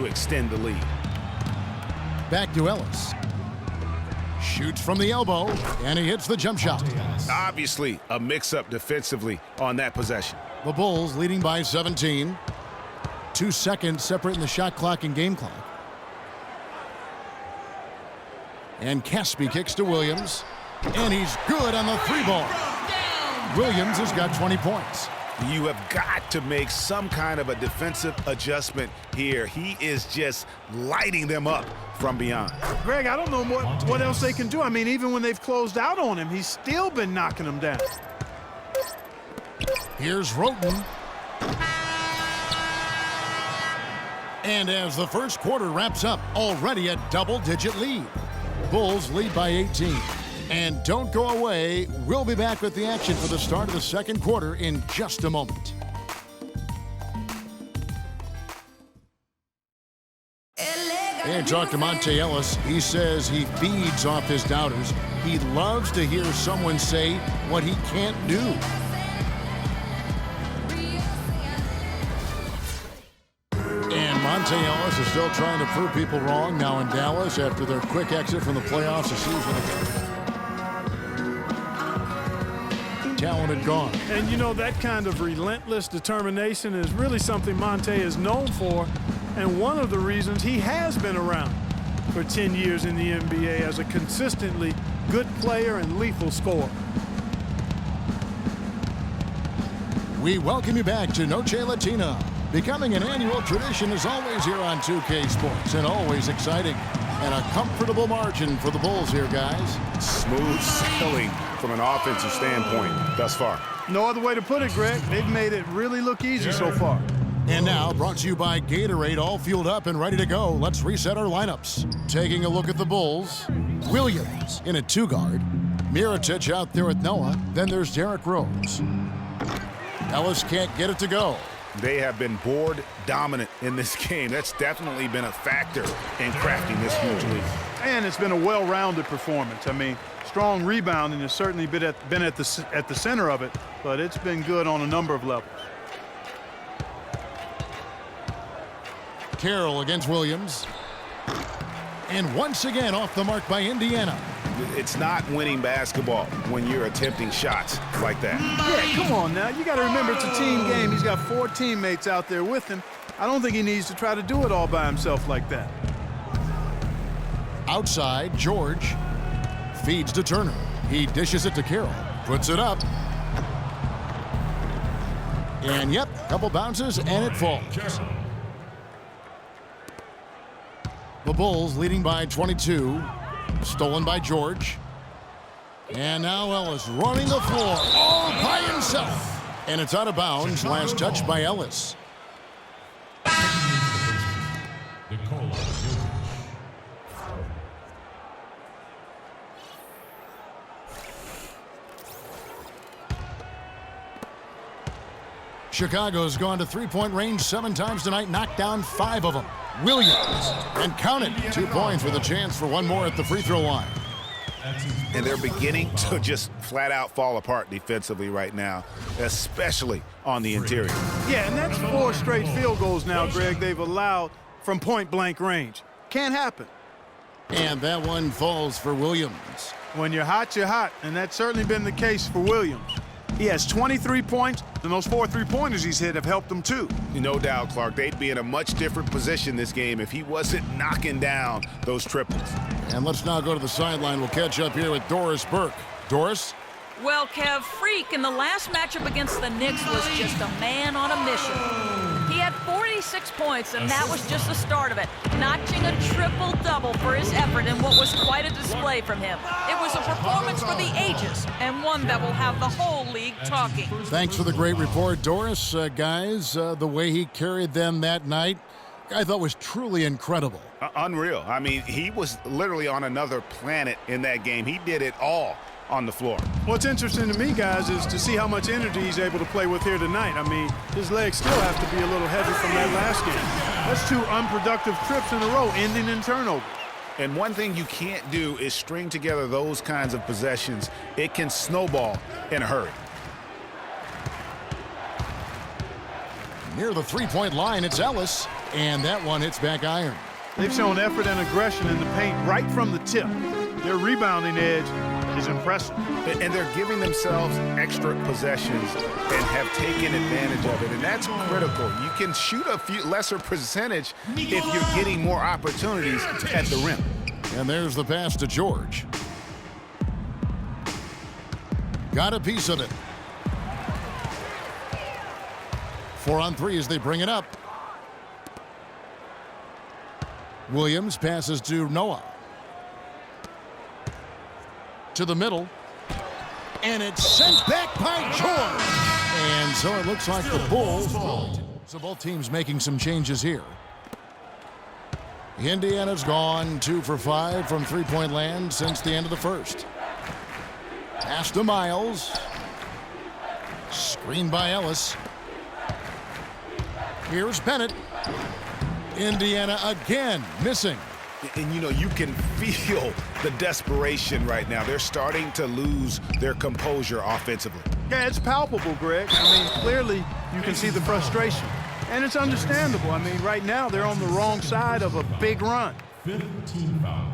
to extend the lead. Back to Ellis. Shoots from the elbow, and he hits the jump shot. Obviously, a mix-up defensively on that possession. The Bulls leading by 17. 2 seconds separating the shot clock and game clock. And Caspi kicks to Williams. And he's good on the 3-ball. Williams has got 20 points. You have got to make some kind of a defensive adjustment here. He is just lighting them up from beyond. Greg, I don't know what else they can do. I mean, even when they've closed out on him, he's still been knocking them down. Here's Roten. And as the first quarter wraps up, already a double-digit lead. Bulls lead by 18. And don't go away. We'll be back with the action for the start of the second quarter in just a moment. And talk to Monte Ellis. He says he feeds off his doubters. He loves to hear someone say what he can't do. And Monte Ellis is still trying to prove people wrong now in Dallas after their quick exit from the playoffs a season ago. Talented gone. And you know, that kind of relentless determination is really something Monte is known for, and one of the reasons he has been around for 10 years in the NBA as a consistently good player and lethal scorer. We welcome you back to Noche Latina. Becoming an annual tradition is always here on 2K Sports, and always exciting. And a comfortable margin for the Bulls here, guys. Smooth sailing from an offensive standpoint thus far. No other way to put it, Greg. They've made it really look easy so far. And now, brought to you by Gatorade, all fueled up and ready to go. Let's reset our lineups. Taking a look at the Bulls. Williams in a 2-guard. Mirotic out there with Noah. Then there's Derrick Rose. Ellis can't get it to go. They have been board dominant in this game. That's definitely been a factor in crafting this huge lead. And it's been a well-rounded performance. I mean, strong rebounding has certainly been at the center of it, but it's been good on a number of levels. Carroll against Williams. And once again off the mark by Indiana. It's not winning basketball when you're attempting shots like that. Yeah, come on now. You got to remember it's a team game. He's got 4 teammates out there with him. I don't think he needs to try to do it all by himself like that. Outside, George feeds to Turner. He dishes it to Carroll. Puts it up. And yep, couple bounces and it falls. The Bulls leading by 22. Stolen by George. And now Ellis running the floor all by himself. And it's out of bounds. Last touch by Ellis. Chicago's gone to three-point range 7 times tonight, knocked down 5 of them. Williams, and count it, 2 points with a chance for one more at the free throw line. And they're beginning to just flat out fall apart defensively right now, especially on the interior. Yeah, and that's 4 straight field goals now, Greg, they've allowed from point-blank range. Can't happen. And that one falls for Williams. When you're hot, and that's certainly been the case for Williams. He has 23 points, and those 4 3-pointers he's hit have helped him too. No doubt, Clark. They'd be in a much different position this game if he wasn't knocking down those triples. And let's now go to the sideline. We'll catch up here with Doris Burke. Doris? Well, Kev, Freak in the last matchup against the Knicks was just a man on a mission. He had 46 points, and that was just the start of it, notching a triple-double for his effort in what was quite a display from him. It was a performance for the ages, and one that will have the whole league talking. Thanks for the great report, Doris. Guys, the way he carried them that night, I thought was truly incredible. Unreal. I mean, he was literally on another planet in that game. He did it all on the floor. What's interesting to me, guys, is to see how much energy he's able to play with here tonight. I mean, his legs still have to be a little heavy from that last game. That's 2 unproductive trips in a row, ending in turnover. And one thing you can't do is string together those kinds of possessions. It can snowball in a hurry. Near the 3-point line, it's Ellis. And that one hits back iron. They've shown effort and aggression in the paint right from the tip. Their rebounding edge is impressive. And they're giving themselves extra possessions and have taken advantage of it. And that's critical. You can shoot a few lesser percentage if you're getting more opportunities at the rim. And there's the pass to George. Got a piece of it. 4 on 3 as they bring it up. Williams passes to Noah. To the middle. And it's sent back by George. And so it looks like the Bulls. So both teams making some changes here. Indiana's gone 2 for 5 from three-point land since the end of the first. Pass to Myles. Screen by Ellis. Here's Bennett. Indiana again missing. And, you know, you can feel the desperation right now. They're starting to lose their composure offensively. Yeah, it's palpable, Greg. I mean, clearly you can see the frustration. And it's understandable. I mean, right now they're on the wrong side of a big run. 15 foul.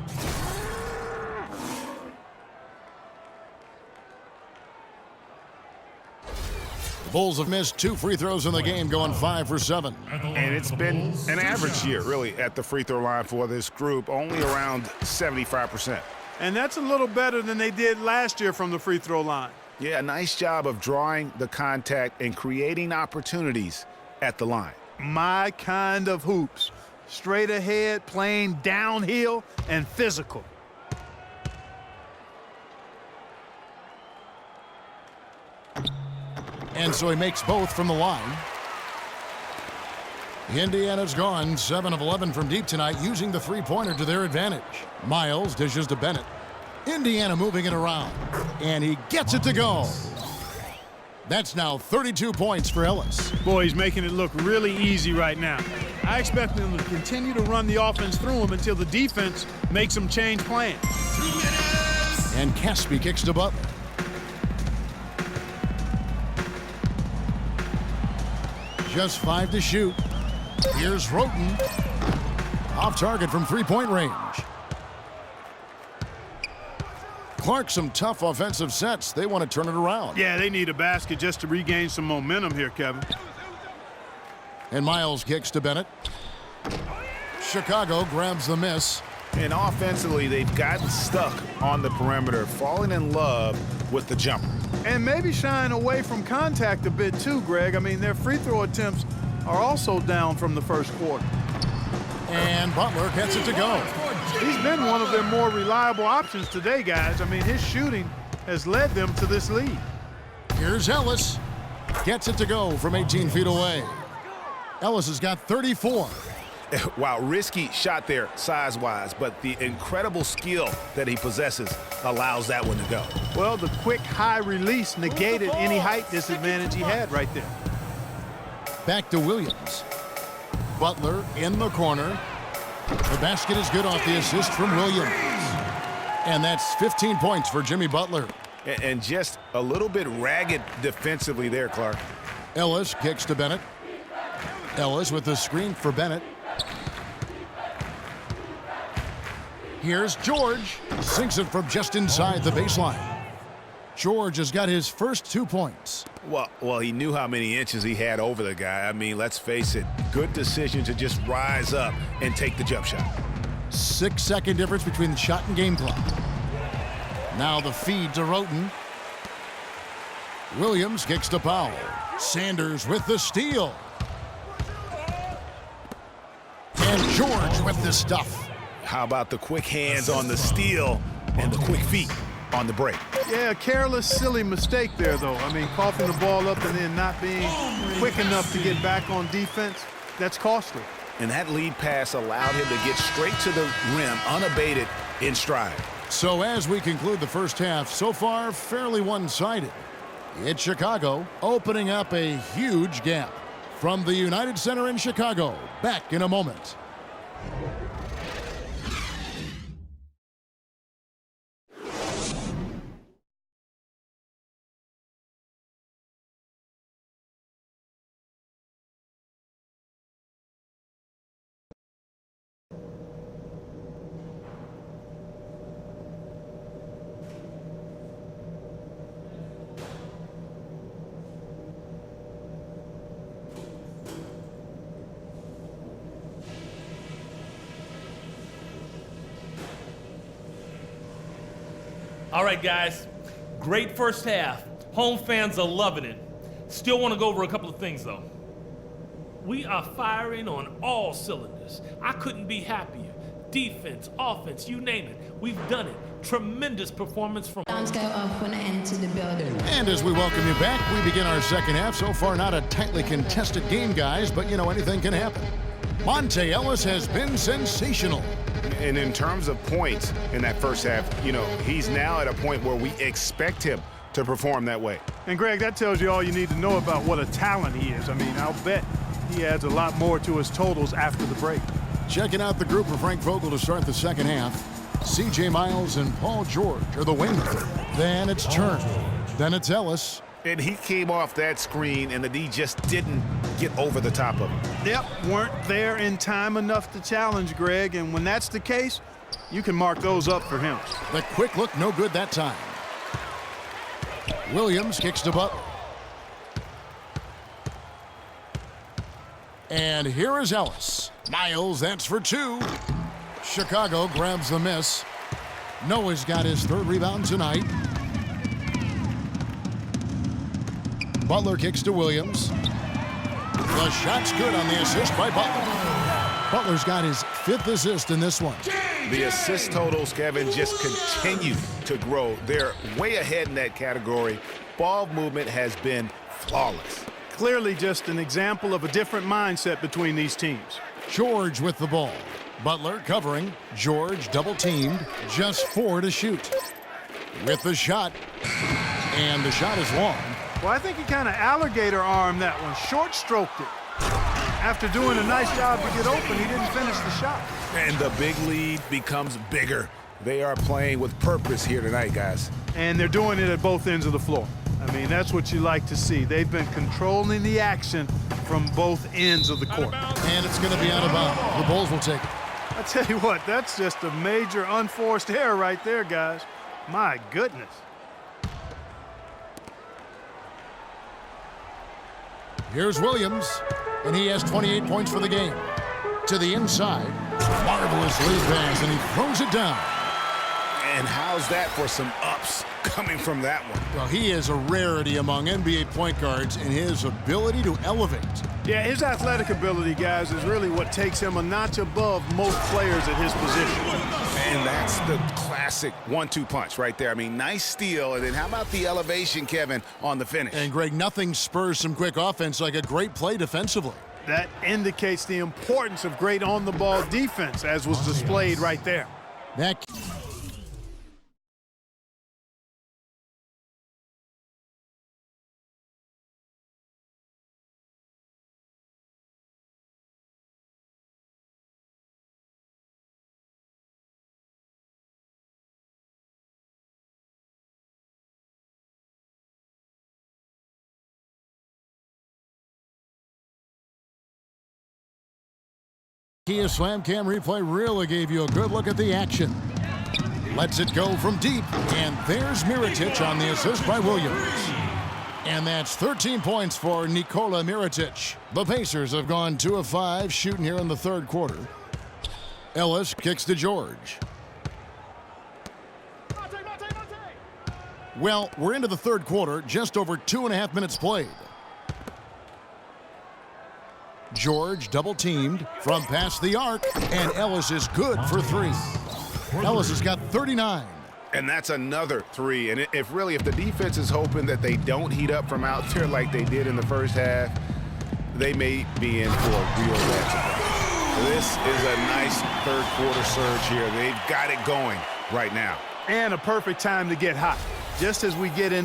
The Bulls have missed 2 free throws in the game, going 5 for 7. And it's been an average year, really, at the free throw line for this group, only around 75%. And that's a little better than they did last year from the free throw line. Yeah, nice job of drawing the contact and creating opportunities at the line. My kind of hoops. Straight ahead, playing downhill, and physical. And so he makes both from the line. Indiana's gone 7 of 11 from deep tonight, using the three-pointer to their advantage. Myles dishes to Bennett. Indiana moving it around. And he gets it to go. That's now 32 points for Ellis. Boy, he's making it look really easy right now. I expect them to continue to run the offense through him until the defense makes them change plans. 2 minutes. And Caspi kicks to Butler. Just 5 to shoot. Here's Roten. Off target from three-point range. Clark, some tough offensive sets. They want to turn it around. Yeah, they need a basket just to regain some momentum here, Kevin. And Myles kicks to Bennett. Chicago grabs the miss. And offensively, they've gotten stuck on the perimeter, falling in love with the jumper. And maybe shying away from contact a bit too, Greg. I mean, their free throw attempts are also down from the first quarter. And Butler gets it to go. He's been one of their more reliable options today, guys. I mean, his shooting has led them to this lead. Here's Ellis. Gets it to go from 18 feet away. Ellis has got 34. Wow, risky shot there size-wise, but the incredible skill that he possesses allows that one to go. Well, the quick high release negated any height disadvantage he had right there. Back to Williams. Butler in the corner. The basket is good off the assist from Williams. And that's 15 points for Jimmy Butler. And just a little bit ragged defensively there, Clark. Ellis kicks to Bennett. Ellis with the screen for Bennett. Here's George. Sinks it from just inside the baseline. George has got his first 2 points. Well, he knew how many inches he had over the guy. I mean, let's face it, good decision to just rise up and take the jump shot. 6-second difference between the shot and game clock. Now the feed to Roten. Williams kicks to Powell. Sanders with the steal. And George with the stuff. How about the quick hands on the steal and the quick feet on the break? Yeah, a careless, silly mistake there, though. I mean, coughing the ball up and then not being quick enough to get back on defense, that's costly. And that lead pass allowed him to get straight to the rim, unabated in stride. So as we conclude the first half, so far fairly one-sided. It's Chicago opening up a huge gap. From the United Center in Chicago, back in a moment. All right, guys. Great first half. Home fans are loving it. Still want to go over a couple of things, though. We are firing on all cylinders. I couldn't be happier. Defense, offense, you name it. We've done it. Tremendous performance from... Alarms go off when I enter the building. And as we welcome you back, we begin our second half. So far, not a tightly contested game, guys, but, anything can happen. Monte Ellis has been sensational. And in terms of points in that first half, he's now at a point where we expect him to perform that way. And, Greg, that tells you all you need to know about what a talent he is. I mean, I'll bet he adds a lot more to his totals after the break. Checking out the group for Frank Vogel to start the second half. C.J. Myles and Paul George are the wingmen. Then it's Turner. Then it's Ellis. And he came off that screen, and the D just didn't get over the top of him. Yep, weren't there in time enough to challenge Greg, and when that's the case, you can mark those up for him. The quick look, no good that time. Williams kicks to Butler. And here is Ellis. Myles, that's for two. Chicago grabs the miss. Noah's got his third rebound tonight. Butler kicks to Williams. The shot's good on the assist by Butler. Butler's got his fifth assist in this one. The assist totals, Kevin, just continue to grow. They're way ahead in that category. Ball movement has been flawless. Clearly just an example of a different mindset between these teams. George with the ball. Butler covering. George double-teamed. Just 4 to shoot. With the shot. And the shot is long. Well, I think he kind of alligator-armed that one. Short-stroked it. After doing a nice job to get open, he didn't finish the shot. And the big lead becomes bigger. They are playing with purpose here tonight, guys. And they're doing it at both ends of the floor. I mean, that's what you like to see. They've been controlling the action from both ends of the court. And it's going to be out of bounds. The Bulls will take it. I tell you what, that's just a major unforced error right there, guys. My goodness. Here's Williams, and he has 28 points for the game. To the inside, marvelous lead pass, and he throws it down. And how's that for some ups coming from that one? Well, he is a rarity among NBA point guards in his ability to elevate. Yeah, his athletic ability, guys, is really what takes him a notch above most players at his position. And that's the classic 1-2 punch right there. I mean, nice steal, and then how about the elevation, Kevin, on the finish? And, Greg, nothing spurs some quick offense like a great play defensively. That indicates the importance of great on-the-ball defense, as was displayed right there. That... Kia Slam Cam replay really gave you a good look at the action. Lets it go from deep, and there's Mirotic on the assist by Williams. And that's 13 points for Nikola Mirotic. The Pacers have gone 2 of 5 shooting here in the third quarter. Ellis kicks to George. Well, we're into the third quarter, just over 2.5 minutes played. George double-teamed from past the arc, and Ellis is good for 3. Ellis has got 39. And that's another 3. And if the defense is hoping that they don't heat up from out there like they did in the first half, they may be in for a real bad surprise. This is a nice third quarter surge here. They've got it going right now. And a perfect time to get hot. Just as we get in.